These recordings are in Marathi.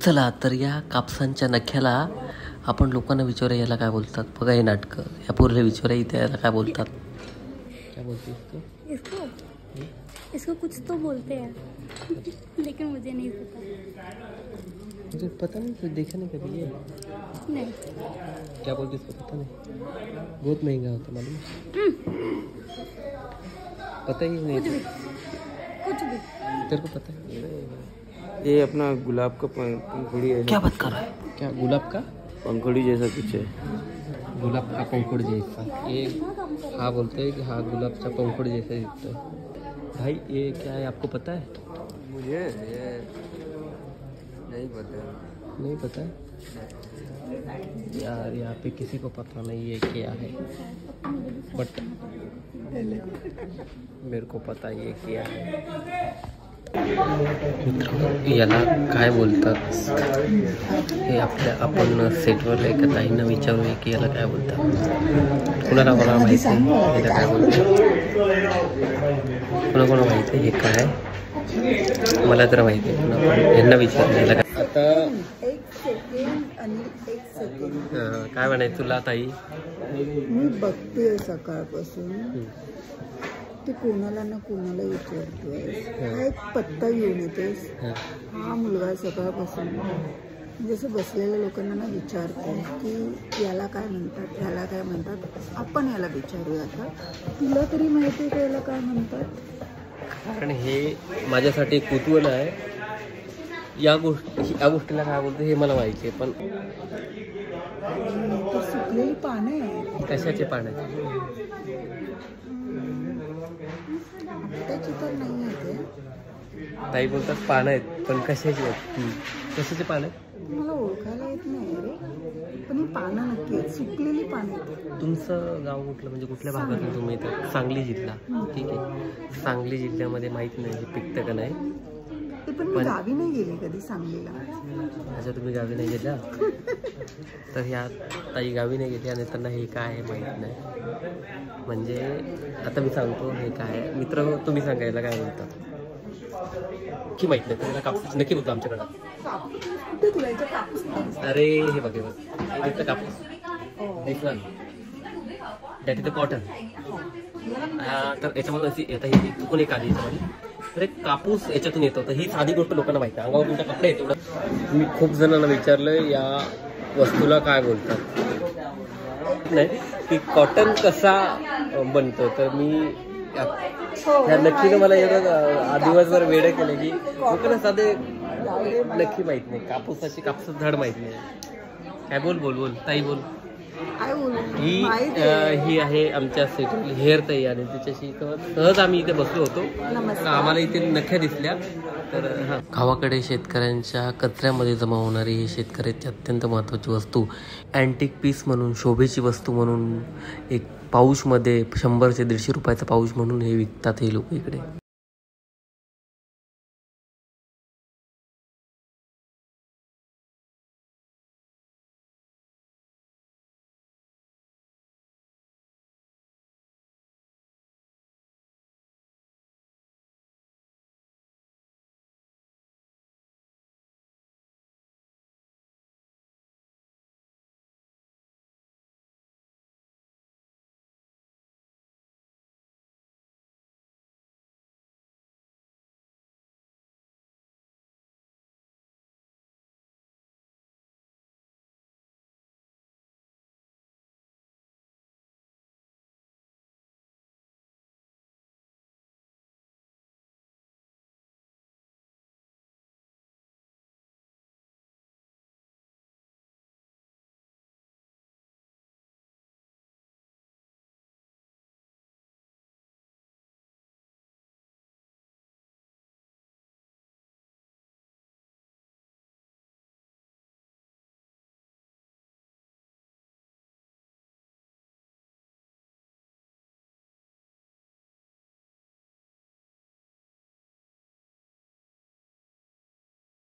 चला तर या कापसांच्या नख्याला आपण लोकांना विचारूया याला काय बोलतात. बघा हे नाटकं या पूर्ण विचारूया इथे याला काय बोलतात. क्या बोलते इसको इसको कुछ तो बोलते हैं लेकिन मुझे नहीं पता. मुझे पता नहीं, तो देखा नहीं कभी ये. नहीं क्या बोलते इसको पता नहीं. बहुत महंगा होता मालूम. पता ही नहीं. कुछ भी तेरे को पता है. ये अपना गुलाब का पंखुड़ी है. क्या बात कर रहा है. क्या गुलाब का पंखुड़ी जैसा कुछ है. गुलाब का पंखुड़ जैसा. ये हाँ बोलते हैं कि हाँ गुलाब का पंखुड़ जैसा दिखता है. भाई ये क्या है आपको पता है. मुझे ये नहीं पता. नहीं पता है यार. यहाँ पे किसी को पता नहीं है क्या है, बट मेरे को पता ये क्या है. मित्रांनो याला काय बोलतात हे आपण सेटवर एका ताईंना विचारूया की याला काय बोलतात. कुणाला माहिती आहे याला काय बोलतात. कोणाकोणा माहिती आहे हे काय. मला तर माहिती आहे पण यांना विचारलं याला काय. आता काय म्हणायचं तुला ताई. मी बघते सकाळपासून ते कोणाला ना कोणाला विचारतोय. हा एक पत्ता घेऊन येतोस. हा मुलगा सकाळपासून जसं बसलेल्या लोकांना ना विचारतो की याला काय म्हणतात याला काय म्हणतात. आपण याला विचारूया आता. तुला तरी माहिती आहे का याला काय म्हणतात. कारण हे माझ्यासाठी कुतूहल आहे. या गोष्टीला काय बोलतो हे मला माहिती आहे पण सुकलेली पाने आहे. कशाचे पाने. त्याची तर नाही आहे ते. ताई बोलतात पानं आहेत पण कशाची आहेत. कशाचे पानं आहेत मला ओळखायला येत नाही रे. पण ही पानं नक्की आहेत. सुकलेली पानं आहेत. तुमचं गाव कुठलं म्हणजे कुठल्या भागातून तुम्ही येतात. सांगली जिल्हा. ठीक आहे. सांगली जिल्ह्यामध्ये माहिती नाही हे पिकतं का नाही. पण मी गावी नाही गेली कधी सांगलीला. अच्छा तुम्ही गावी नाही गेल्या. तर ह्या ताई गावी नाही गेल्या आणि त्यांना हे काय आहे माहीत नाही. म्हणजे आता मी सांगतो हे काय आहे. मित्र तुम्ही सांगायला काय बोलतात की माहीत नाही. तुम्हाला कापूस नक्की बोलतो आमच्याकडं. अरे हे बघ इथं कापूस दिसला दॅट इज द कॉटन. तर याच्यामध्ये अशी आता ही चुकून एक आली याच्यामध्ये. तर एक कापूस याच्यातून येतो. तर ही साधी गोष्ट लोकांना माहिती आहे. अंगावर तुमच्या कपडे आहेत तेवढं. मी खूप जणांना विचारलं या वस्तूला काय बोलतात नाही की कॉटन कसा बनतो. तर मी या नक्कीनं मला एवढं दिवसभर वेळ केलं की लोकांना साधे नक्की माहीत नाही. कापूसाचं झाड माहीत नाही. काय बोल बोल बोल ताई बोल. ही आहे आमच्या सेटल हेअर ताई आणि त्याच्याशी सहज आम्ही इथे बसलो होतो. आम्हाला इथे नख्या दिसल्या. तर गावाकडे शेतकऱ्यांच्या कचऱ्यामध्ये जमा होणारी ही शेतकऱ्याची अत्यंत महत्त्वाची वस्तू अँटिक पीस म्हणून शोभेची वस्तू म्हणून एक पाऊचमध्ये 100 ते 150 रुपयाचा पाऊच म्हणून हे विकतात हे लोक इकडे.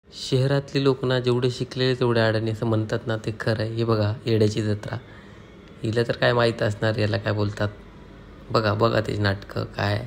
शहरातली लोक ना जेवढे शिकलेले तेवढे अडाणी असं म्हणतात ना ते खरं आहे. हे बघा येड्याची जत्रा. हिला तर काय माहीत असणार याला काय बोलतात. बघा बघा ते नाटकं काय